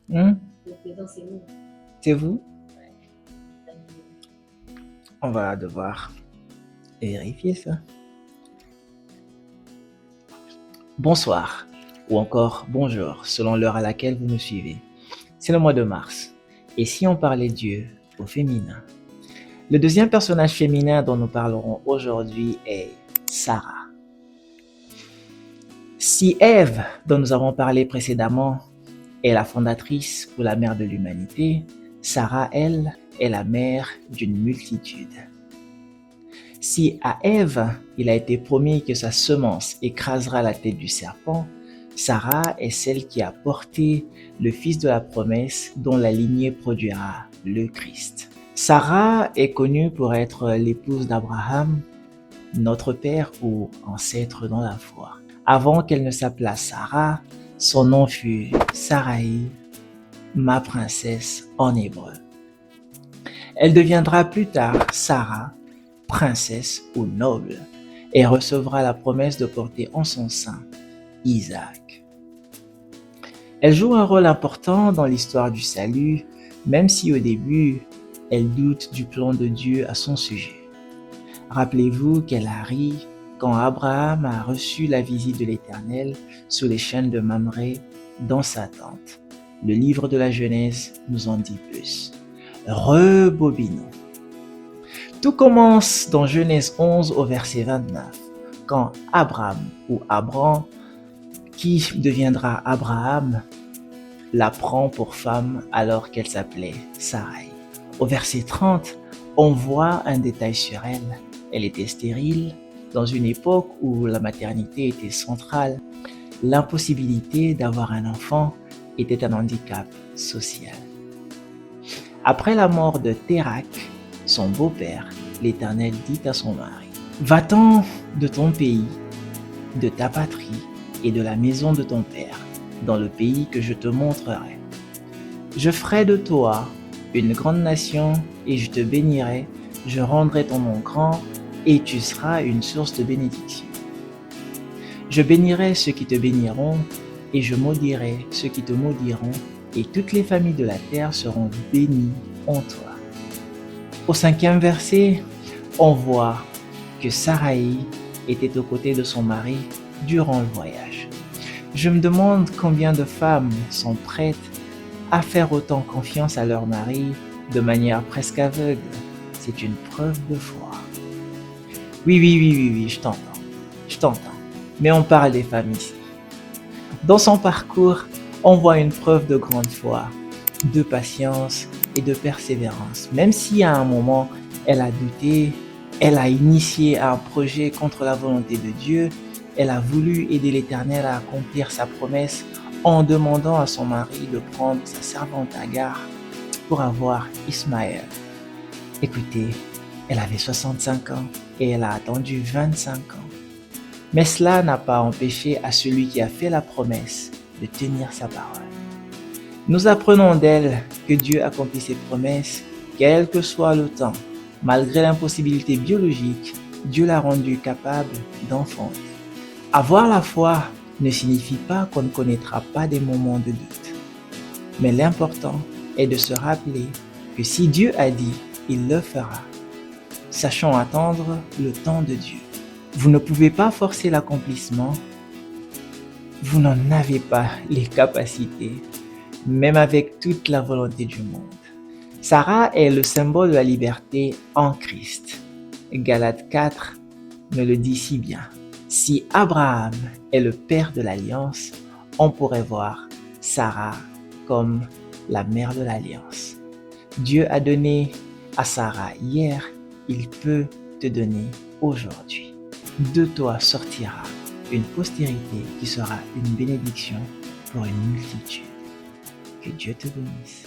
Hmm? Le prénom, c'est nous. C'est vous? Ouais. On va devoir vérifier ça. Bonsoir, ou encore bonjour, selon l'heure à laquelle vous me suivez. C'est le mois de mars. Et si on parlait Dieu au féminin? Le deuxième personnage féminin dont nous parlerons aujourd'hui est Sarah. Si Ève, dont nous avons parlé précédemment, est la fondatrice ou la mère de l'humanité, Sarah, elle, est la mère d'une multitude. Si à Ève, il a été promis que sa semence écrasera la tête du serpent, Sarah est celle qui a porté le fils de la promesse dont la lignée produira le Christ. Sarah est connue pour être l'épouse d'Abraham, notre père ou ancêtre dans la foi. Avant qu'elle ne s'appelât Sarah, son nom fut Saraï, ma princesse en hébreu. Elle deviendra plus tard Sarah, princesse ou noble, et recevra la promesse de porter en son sein Isaac. Elle joue un rôle important dans l'histoire du salut, même si au début, elle doute du plan de Dieu à son sujet. Rappelez-vous qu'elle a ri quand Abraham a reçu la visite de l'Éternel sous les chênes de Mamré dans sa tente. Le livre de la Genèse nous en dit plus. Rebobinons. Tout commence dans Genèse 11 au verset 29, quand Abraham ou Abram, qui deviendra Abraham, la prend pour femme alors qu'elle s'appelait Sarai. Au verset 30, on voit un détail sur elle. Elle était stérile, dans une époque où la maternité était centrale. L'impossibilité d'avoir un enfant était un handicap social. Après la mort de Térak, son beau-père, l'Éternel dit à son mari, « Va-t'en de ton pays, de ta patrie et de la maison de ton père, dans le pays que je te montrerai. Je ferai de toi une grande nation et je te bénirai, je rendrai ton nom grand et tu seras une source de bénédiction. Je bénirai ceux qui te béniront et je maudirai ceux qui te maudiront et toutes les familles de la terre seront bénies en toi. » Au 5e verset, on voit que Saraï était aux côtés de son mari durant le voyage. Je me demande combien de femmes sont prêtes à faire autant confiance à leur mari de manière presque aveugle. C'est une preuve de foi. Oui, je t'entends. Mais on parle des femmes ici. Dans son parcours, on voit une preuve de grande foi, de patience et de persévérance. Même si à un moment, elle a douté, elle a initié un projet contre la volonté de Dieu, elle a voulu aider l'Éternel à accomplir sa promesse en demandant à son mari de prendre sa servante Agar pour avoir Ismaël. Écoutez, elle avait 65 ans et elle a attendu 25 ans. Mais cela n'a pas empêché à celui qui a fait la promesse de tenir sa parole. Nous apprenons d'elle que Dieu accomplit ses promesses, quel que soit le temps. Malgré l'impossibilité biologique, Dieu l'a rendue capable d'enfanter. Avoir la foi ne signifie pas qu'on ne connaîtra pas des moments de doute. Mais l'important est de se rappeler que si Dieu a dit, il le fera. Sachons attendre le temps de Dieu. Vous ne pouvez pas forcer l'accomplissement. Vous n'en avez pas les capacités, même avec toute la volonté du monde. Sarah est le symbole de la liberté en Christ. Galates 4 me le dit si bien. Si Abraham est le père de l'alliance, on pourrait voir Sarah comme la mère de l'alliance. Dieu a donné à Sarah hier, il peut te donner aujourd'hui. De toi sortira une postérité qui sera une bénédiction pour une multitude. Que Dieu te bénisse.